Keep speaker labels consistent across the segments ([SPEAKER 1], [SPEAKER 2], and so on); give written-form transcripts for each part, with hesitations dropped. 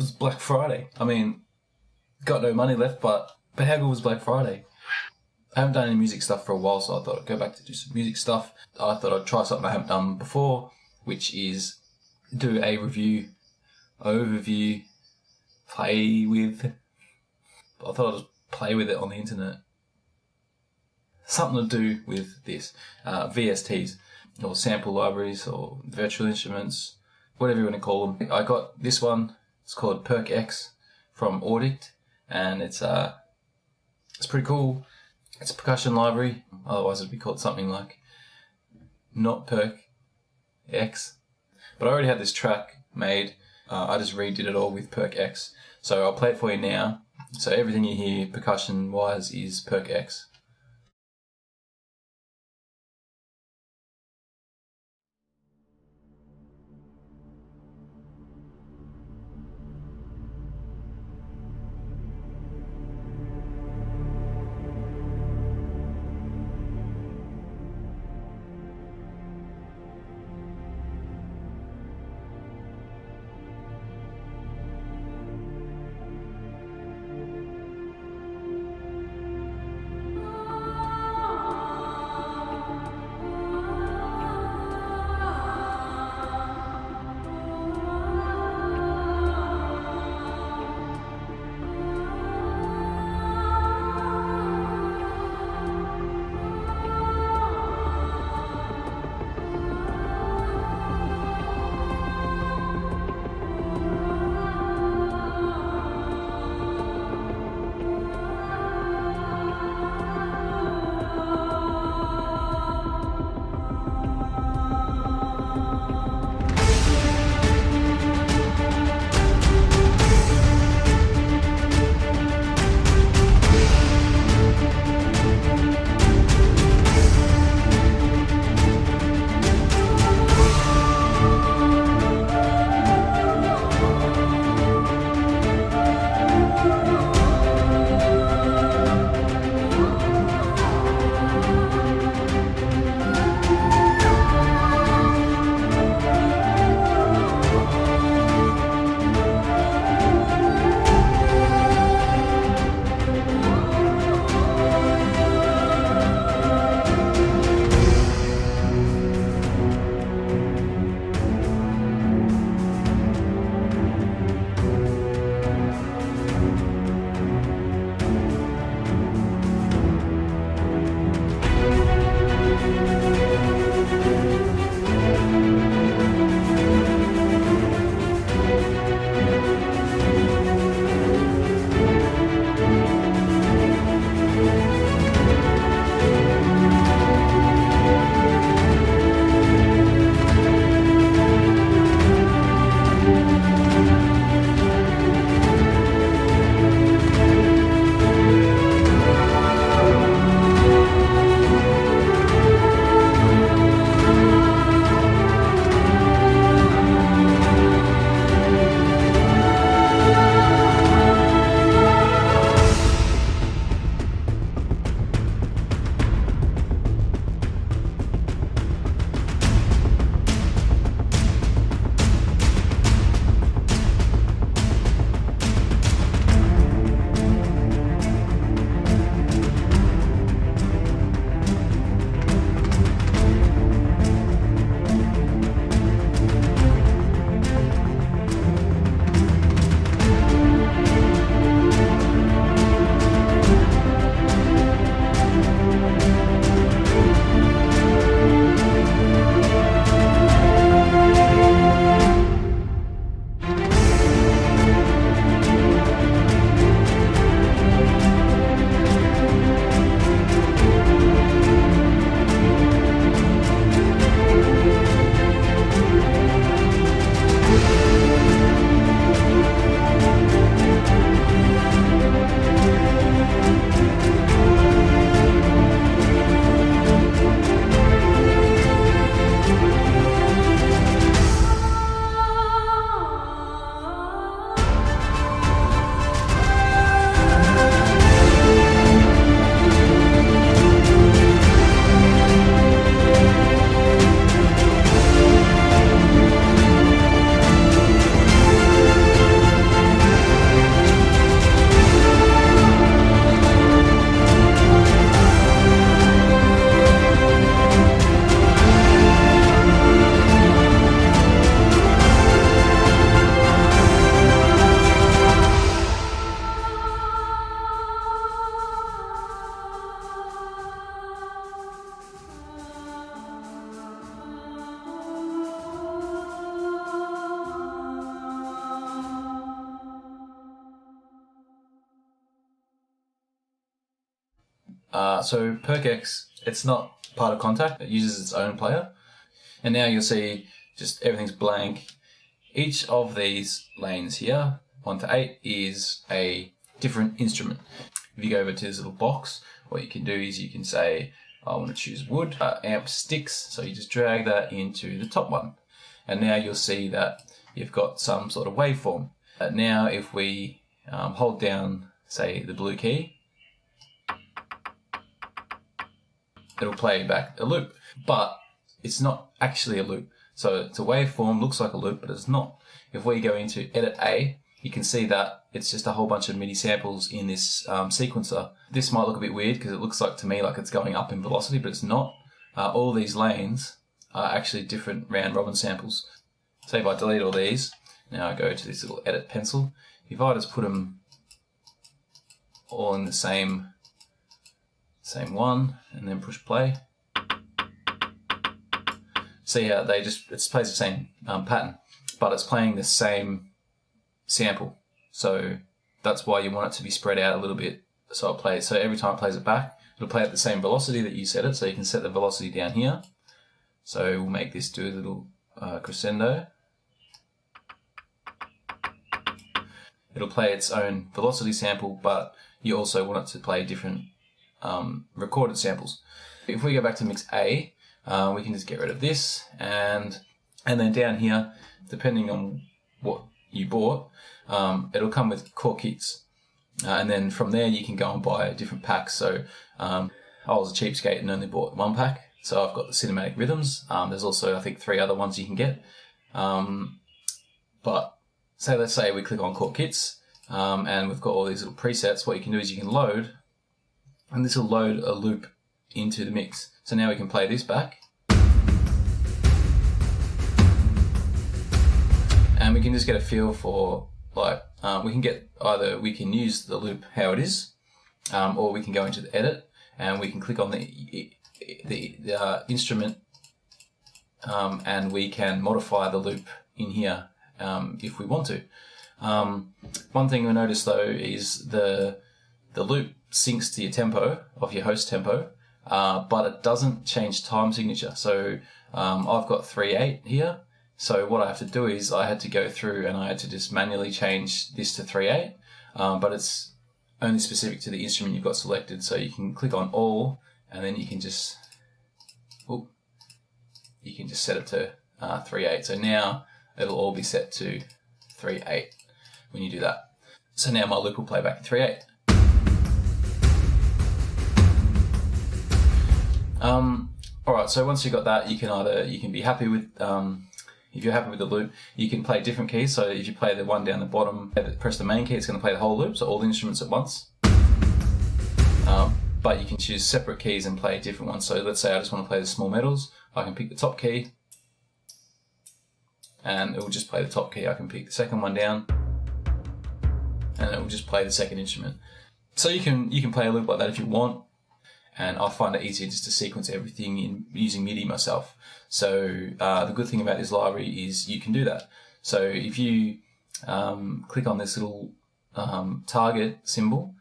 [SPEAKER 1] was Black Friday. I mean, got no money left, but how good was Black Friday? I haven't done any music stuff for a while, so I thought I'd go back to do some music stuff. I thought I'd try something I haven't done before, which is do a review, overview, play with. I thought I'd just play with it on the internet. Something to do with this. VSTs, or sample libraries, or virtual instruments, whatever you want to call them. I got this one. It's called PercX from Auddict, and it's pretty cool. It's a percussion library. Otherwise, it'd be called something like not PercX. But I already had this track made. I just redid it all with PercX. So I'll play it for you now. So everything you hear percussion-wise is PercX. So PercX, it's not part of Contact. It uses its own player. And now you'll see just everything's blank. Each of these lanes here, 1 to 8, is a different instrument. If you go over to this little box, what you can do is you can say, I want to choose wood, amp sticks. So you just drag that into the top one. And now you'll see that you've got some sort of waveform. Now if we hold down, say, the blue key, it'll play back a loop, but it's not actually a loop. So it's a waveform, looks like a loop, but it's not. If we go into Edit A, you can see that it's just a whole bunch of MIDI samples in this sequencer. This might look a bit weird because it looks like to me like it's going up in velocity, but it's not. All these lanes are actually different round robin samples. So if I delete all these, now I go to this little Edit pencil. If I just put them all in the same one and then push play, see how it plays the same pattern, but it's playing the same sample. So that's why you want it to be spread out a little bit. So every time it plays it back, it'll play at the same velocity that you set it. So you can set the velocity down here. So we'll make this do a little crescendo. It'll play its own velocity sample, but you also want it to play different recorded samples. If we go back to mix A, we can just get rid of this, and then down here, depending on what you bought, it'll come with core kits, and then from there you can go and buy different packs. So I was a cheapskate and only bought one pack, so I've got the cinematic rhythms. There's also, I think, 3 other ones you can get, but let's say we click on core kits, and we've got all these little presets. What you can do is you can load, and this will load a loop into the mix. So now we can play this back, and we can just get a feel for, like, we can use the loop how it is, or we can go into the edit and we can click on the instrument, and we can modify the loop in here if we want to. One thing you'll notice though is the loop syncs to your tempo of your host tempo, but it doesn't change time signature. So I've got 3/8 here. So what I have to do is I had to go through and I had to just manually change this to 3/8, but it's only specific to the instrument you've got selected. So you can click on all, and then you can just set it to 3/8. So now it'll all be set to 3/8 when you do that. So now my loop will play back in 3/8. Alright, so once you've got that, you can be happy with, if you're happy with the loop, you can play different keys. So if you play the one down the bottom, press the main key, it's going to play the whole loop, so all the instruments at once. But you can choose separate keys and play different ones. So let's say I just want to play the small metals, I can pick the top key, and it will just play the top key. I can pick the second one down, and it will just play the second instrument. So you can play a loop like that if you want. And I find it easier just to sequence everything in using MIDI myself. So the good thing about this library is you can do that. So if you click on this little target symbol,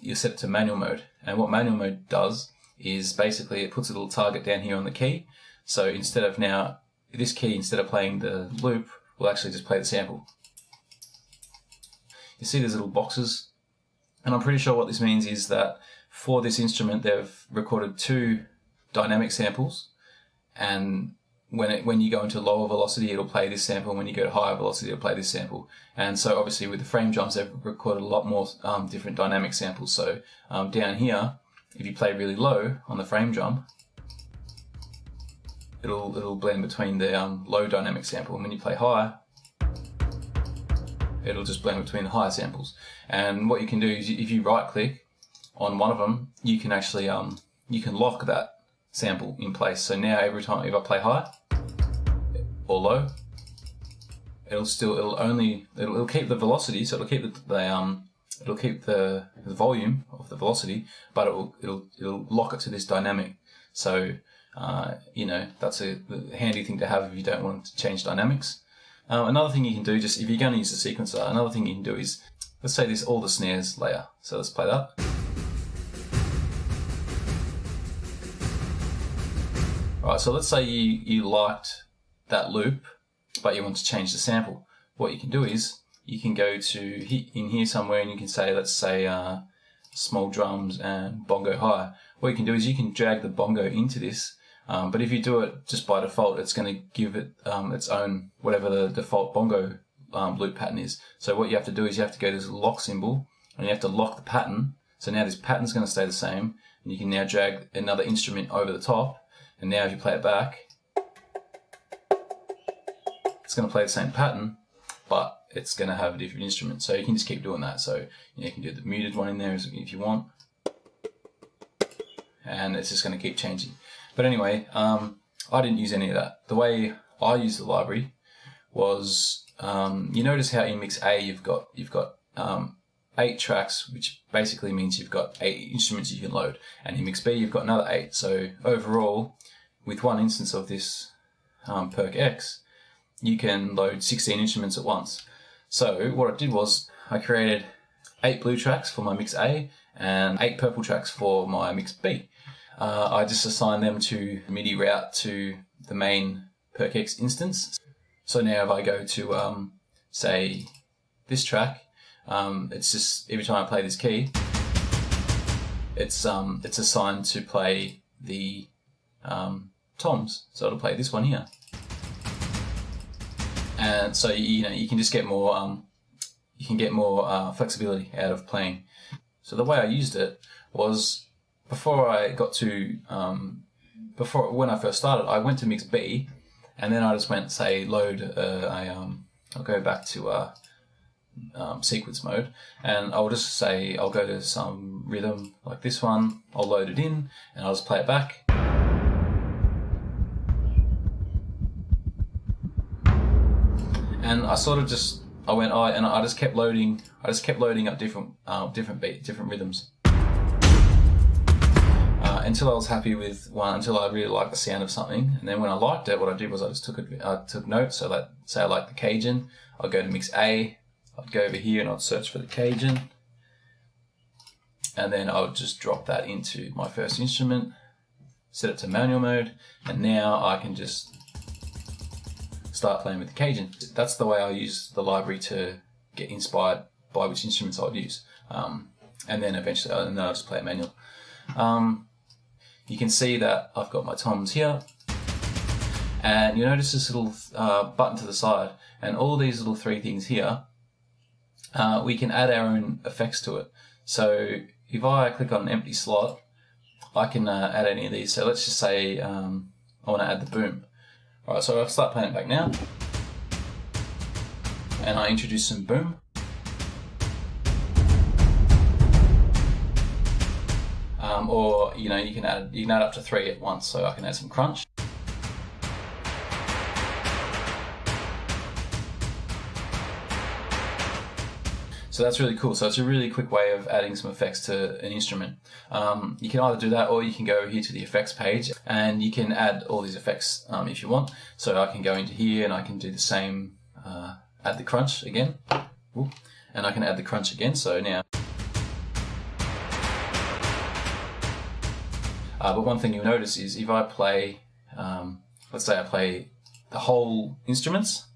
[SPEAKER 1] you set it to manual mode. And what manual mode does is basically it puts a little target down here on the key. So instead of this key, instead of playing the loop, will actually just play the sample. You see these little boxes, and I'm pretty sure what this means is that for this instrument, they've recorded 2 dynamic samples, and when you go into lower velocity, it'll play this sample, and when you go to higher velocity, it'll play this sample. And so obviously with the frame drums, they've recorded a lot more different dynamic samples. So down here, if you play really low on the frame drum, it'll blend between the low dynamic sample, and when you play high, it'll just blend between the higher samples. And what you can do is if you right click on one of them, you can actually you can lock that sample in place. So now every time if I play high or low, it'll keep the velocity, so it'll keep the volume of the velocity, but it'll lock it to this dynamic. So that's a handy thing to have if you don't want to change dynamics. Another thing you can do, just if you're going to use the sequencer, another thing you can do is, let's say this all the snares layer. So let's play that. Right, so let's say you liked that loop, but you want to change the sample. What you can do is you can go to in here somewhere and you can say, let's say small drums and bongo high. What you can do is you can drag the bongo into this, but if you do it just by default, it's going to give it its own, whatever the default bongo loop pattern is. So what you have to do is you have to go to this lock symbol and you have to lock the pattern. So now this pattern's going to stay the same, and you can now drag another instrument over the top, and now if you play it back, it's going to play the same pattern, but it's going to have a different instrument. So you can just keep doing that. So you can do the muted one in there if you want, and it's just going to keep changing. But anyway, I didn't use any of that. The way I used the library was, you notice how in mix A you've got 8 tracks, which basically means you've got 8 instruments you can load, and in mix B you've got another 8. So overall, with one instance of this PercX, you can load 16 instruments at once. So what I did was I created 8 blue tracks for my mix A and 8 purple tracks for my mix B. I just assigned them to MIDI route to the main PercX instance. So now if I go to say this track, it's just every time I play this key, it's assigned to play the toms. So it'll play this one here. And so you can just get more flexibility out of playing. So the way I used it was before I got to when I first started, I went to mix B, and then I just went say load I'll go back to sequence mode, and I'll just say I'll go to some rhythm like this one. I'll load it in, and I'll just play it back. And I sort of just I just kept loading up different rhythms until I was happy with one, until I really liked the sound of something. And then when I liked it, what I did was I just took notes. So like, say I like the Cajun, I'd go to mix A, I'd go over here and I'd search for the Cajun, and then I would just drop that into my first instrument, set it to manual mode, and now I can just start playing with the Cajun. That's the way I use the library to get inspired by which instruments I would use, and then eventually I'll just play it manual. You can see that I've got my toms here, and you notice this little button to the side, and all these little 3 things here, we can add our own effects to it. So if I click on an empty slot, I can add any of these. So let's just say I want to add the boom. Alright, so I'll start playing it back now, and I introduce some boom. Or you can add up to 3 at once, so I can add some crunch. So that's really cool. So it's a really quick way of adding some effects to an instrument. You can either do that, or you can go here to the effects page and you can add all these effects if you want. So I can go into here and I can do the same, add the crunch again. Ooh, and I can add the crunch again. So now, but one thing you'll notice is if I play, let's say I play the whole instruments,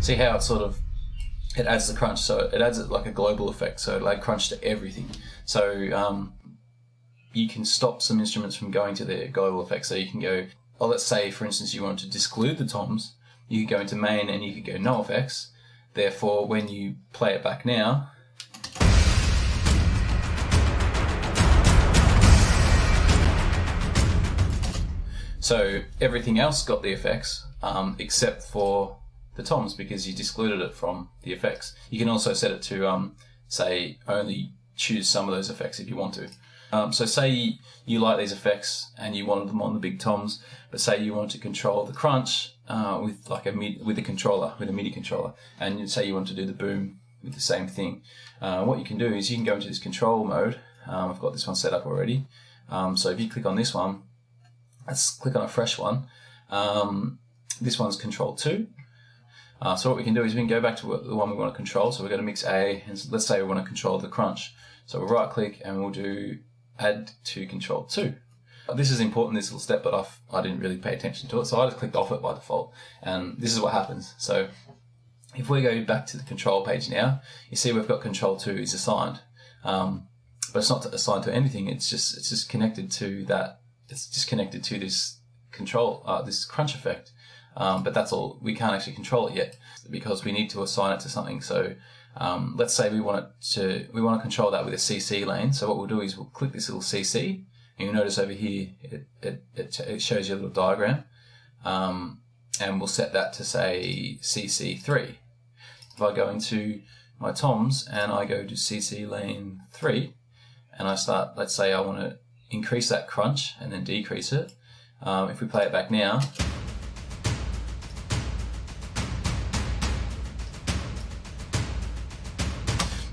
[SPEAKER 1] see how it adds the crunch. So it adds it like a global effect. So it'll add crunch to everything. So you can stop some instruments from going to their global effect. So you can go, let's say for instance you want to disclude the toms, you could go into main and you could go no effects. Therefore, when you play it back now, so everything else got the effects except for the toms, because you excluded it from the effects. You can also set it to say only choose some of those effects if you want to. So say you like these effects and you wanted them on the big toms, but say you want to control the crunch with a MIDI controller, and say you want to do the boom with the same thing. What you can do is you can go into this control mode. I've got this one set up already. So if you click on this one, let's click on a fresh one. This one's control 2. So what we can do is we can go back to the one we want to control. So we're going to mix A, and let's say we want to control the crunch. So we'll right click and we'll do add to control 2. This is important, this little step, but I didn't really pay attention to it, so I just clicked off it by default. And this is what happens. So if we go back to the control page now, you see we've got control 2 is assigned. But it's not assigned to anything, it's just connected to that, it's just connected to this control, this crunch effect. But that's all, we can't actually control it yet because we need to assign it to something. So let's say we want to control that with a CC lane. So what we'll do is we'll click this little CC, and you'll notice over here it shows you a little diagram, and we'll set that to say CC3. If I go into my toms and I go to CC lane 3, and I start, let's say I want to increase that crunch and then decrease it. If we play it back now,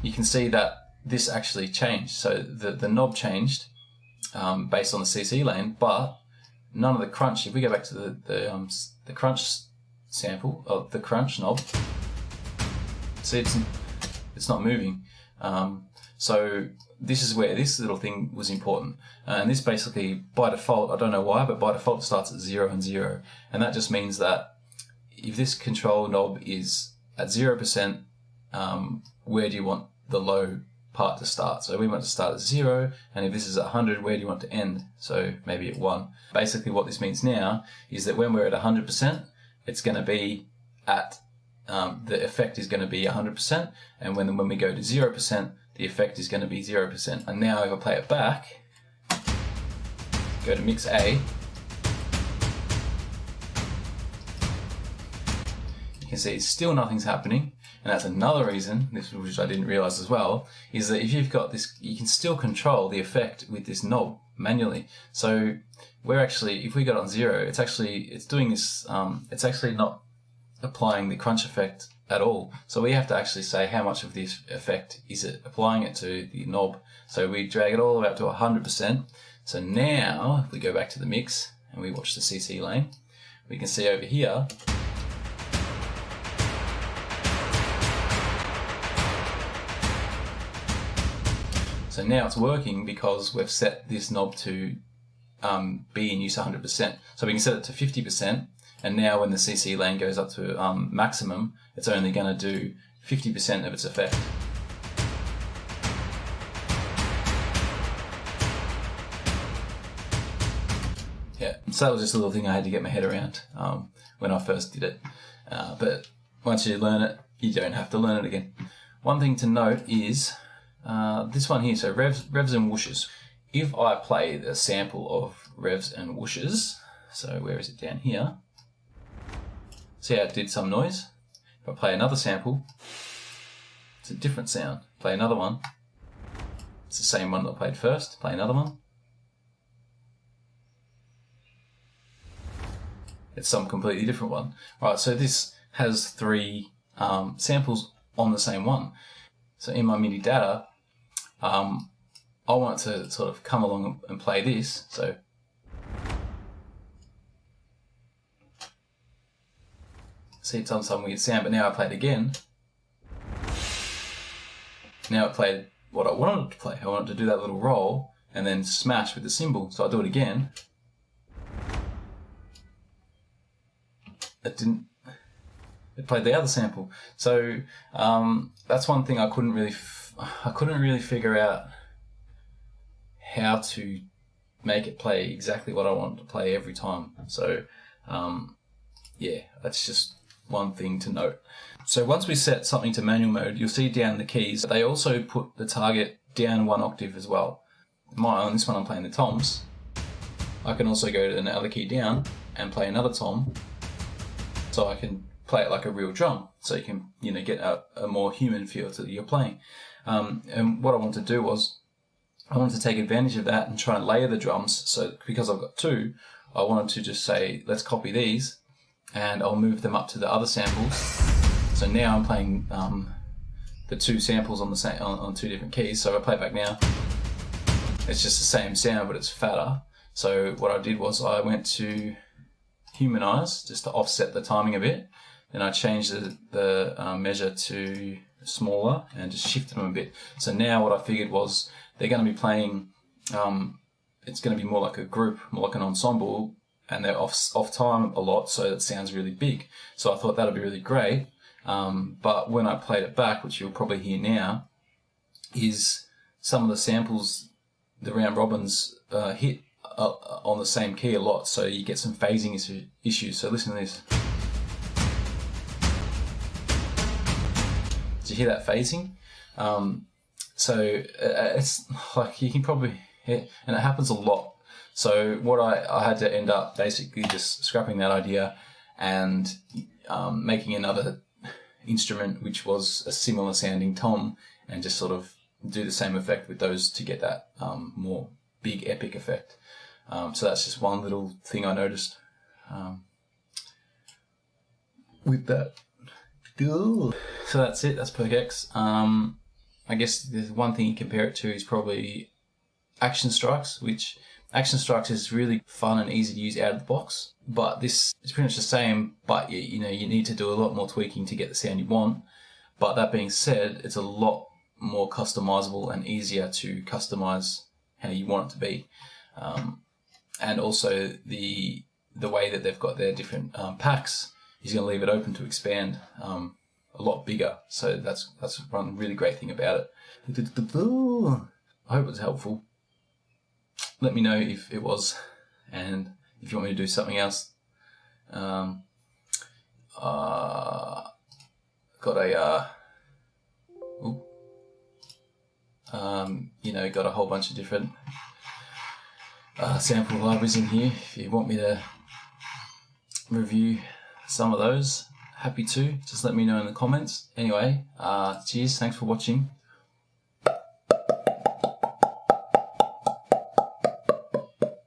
[SPEAKER 1] you can see that this actually changed. So the knob changed based on the CC lane, but none of the crunch. If we go back to the crunch sample of the crunch knob, see it's not moving. So this is where this little thing was important. And this basically, by default, I don't know why, but by default it starts at 0 and 0. And that just means that if this control knob is at 0%, where do you want the low part to start? So we want to start at 0, and if this is at 100, where do you want to end? So maybe at 1. Basically what this means now is that when we're at 100%, it's going to be at, the effect is going to be 100%, and when we go to 0%, the effect is going to be 0%. And now if I play it back, go to mix A, you can see still nothing's happening. And that's another reason, which I didn't realize as well, is that if you've got this, you can still control the effect with this knob manually. So we're actually, if we got on 0, it's doing this, it's actually not applying the crunch effect at all. So we have to actually say how much of this effect is it applying it to the knob. So we drag it all the way up to 100%. So now, if we go back to the mix and we watch the CC lane, we can see over here, so now it's working because we've set this knob to be in use 100%. So we can set it to 50%, and now when the CC lane goes up to maximum, it's only going to do 50% of its effect. Yeah, so that was just a little thing I had to get my head around when I first did it. But once you learn it, you don't have to learn it again. One thing to note is this one here, so revs and whooshes. If I play the sample of revs and whooshes, so where is it, down here? See how it did some noise? If I play another sample, it's a different sound. Play another one, it's the same one that I played first. Play another one, it's some completely different one. Right, so this has 3 samples on the same one. So in my MIDI data, I want to sort of come along and play this. So see, it's on some weird sound, but now I play it again. Now it played what I wanted it to play. I wanted to do that little roll and then smash with the cymbal. So I'll do it again. It didn't. It played the other sample. So that's one thing I couldn't really figure out how to make it play exactly what I wanted to play every time. So yeah, that's just one thing to note. So once we set something to manual mode, you'll see down the keys, they also put the target down 1 octave as well. On this one I'm playing the toms. I can also go to another key down and play another tom, so I can play it like a real drum, so you can, you know, get a more human feel to you're playing. And what I wanted to do was, I wanted to take advantage of that and try and layer the drums. So because I've got 2, I wanted to just say, let's copy these, and I'll move them up to the other samples. So now I'm playing the 2 samples on the same on 2 different keys. So if I play it back now, it's just the same sound, but it's fatter. So what I did was I went to humanize, just to offset the timing a bit. Then I changed the measure to smaller and just shifted them a bit. So now what I figured was they're going to be playing, it's going to be more like a group, more like an ensemble, and they're off time a lot, so it sounds really big. So I thought that'd be really great. But when I played it back, which you'll probably hear now, is some of the samples, the round robins hit on the same key a lot, so you get some phasing issues. So listen to this. Did you hear that phasing? So it's like you can probably hear, and it happens a lot. So what I had to end up basically just scrapping that idea and making another instrument which was a similar sounding tom, and just sort of do the same effect with those to get that more big epic effect. So that's just one little thing I noticed with that. So that's it, that's PercX. I guess the one thing you compare it to is probably Action Strikes, which Action Strikes is really fun and easy to use out of the box, but this is pretty much the same, but you need to do a lot more tweaking to get the sound you want. But that being said, it's a lot more customizable and easier to customize how you want it to be. And also the way that they've got their different packs is going to leave it open to expand a lot bigger. So that's one really great thing about it. I hope it was helpful. Let me know if it was, and if you want me to do something else. Got a whole bunch of different sample libraries in here. If you want me to review some of those, happy to. Just let me know in the comments. Anyway, cheers, thanks for watching.